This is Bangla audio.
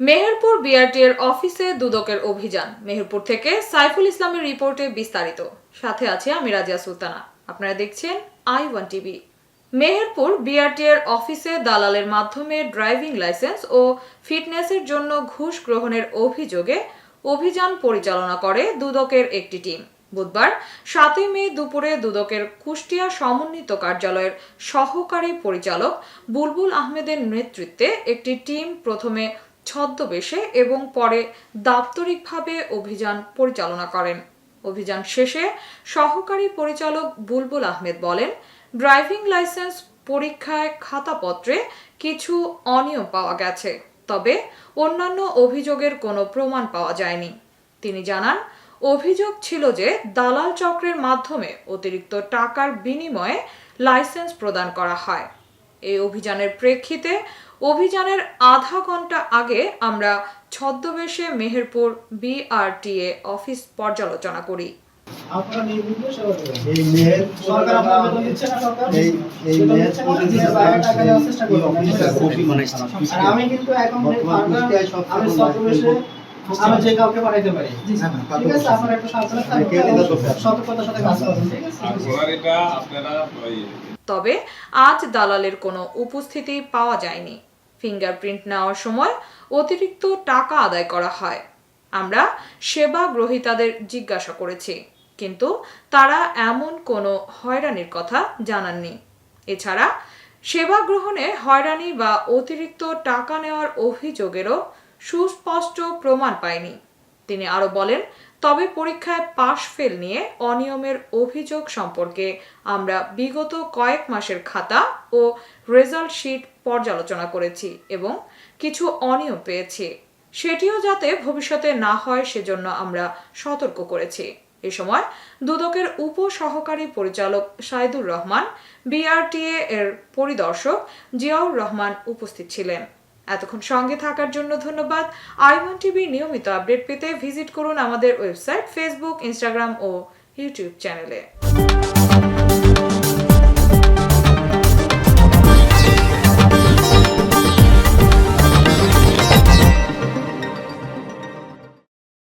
মেহেরপুর বিআরটিএর অফিসে দুদকের অভিযান। মেহেরপুর থেকে সাইফুল ইসলামের রিপোর্টে বিস্তারিত। সাথে আছে আমি রাজিয়া সুলতানা। আপনারা দেখছেন i1 টিভি। মেহেরপুর বিআরটিএর অফিসে দালালের মাধ্যমে ড্রাইভিং লাইসেন্স ও ফিটনেসের জন্য ঘুষ গ্রহণের অভিযোগে অভিযান পরিচালনা করে দুদকের একটি টিম। বুধবার 7 মে দুপুরে দুদকের কুষ্টিয়া সমন্বিত কার্যালয়ের সহকারী পরিচালক বুলবুল আহমেদের নেতৃত্বে একটি টিম প্রথমে ছদ্মবেশে এবং পরে দাপ্তরিকভাবে অভিযান পরিচালনা করেন। অভিযান শেষে সহকারী পরিচালক বুলবুল আহমেদ বলেন, ড্রাইভিং লাইসেন্স পরীক্ষায় খাতাপত্রে কিছু অনিয়ম পাওয়া গেছে, তবে অন্যান্য অভিযোগের কোনো প্রমাণ পাওয়া যায়নি। তিনি জানান, অভিযোগ ছিল যে দালাল চক্রের মাধ্যমে অতিরিক্ত টাকার বিনিময়ে লাইসেন্স প্রদান করা হয়। এই অভিযানের প্রেক্ষিতে অভিযানের আধা ঘন্টা আগে আমরা ছদ্মবেশে মেহেরপুর বিআরটিএ অফিস পর্যালোচনা করি। আমি যে কাউকে পাঠাইতে পারি, ঠিক আছে? আপনারা একটু সতর্কতার সাথে কাজ করবেন, ঠিক আছে? তবে আজ দালালের কোনো উপস্থিতি পাওয়া যায়নি। ফিঙ্গারপ্রিন্ট নেওয়ার সময় অতিরিক্ত টাকা আদায় করা হয়। আমরা সেবা গ্রহীতাদের জিজ্ঞাসা করেছি, কিন্তু তারা এমন কোনো হয়রানির কথা জানাননি। এছাড়া সেবা গ্রহণে হয়রানি বা অতিরিক্ত টাকা নেওয়ার অভিযোগেরও সুস্পষ্ট প্রমাণ পায়নি। তিনি আরো বলেন, তবে পরীক্ষায় পাশ ফেল নিয়ে অনিয়মের অভিযোগ সম্পর্কে আমরা বিগত কয়েক মাসের খাতা ও রেজাল্ট শিট পর্যালোচনা করেছি এবং কিছু অনিয়ম পেয়েছি। সেটিও যাতে ভবিষ্যতে না হয় সেজন্য আমরা সতর্ক করেছি। এ সময় দুদকের উপ সহকারী পরিচালক সাইদুর রহমান, বিআরটিএ এর পরিদর্শক জিয়াউর রহমান উপস্থিত ছিলেন। এতক্ষণ সঙ্গে থাকার জন্য ধন্যবাদ। i1 টিভির নিয়মিত আপডেট পেতে ভিজিট করুন আমাদের ওয়েবসাইট, ফেসবুক, ইনস্টাগ্রাম ও ইউটিউব চ্যানেলে।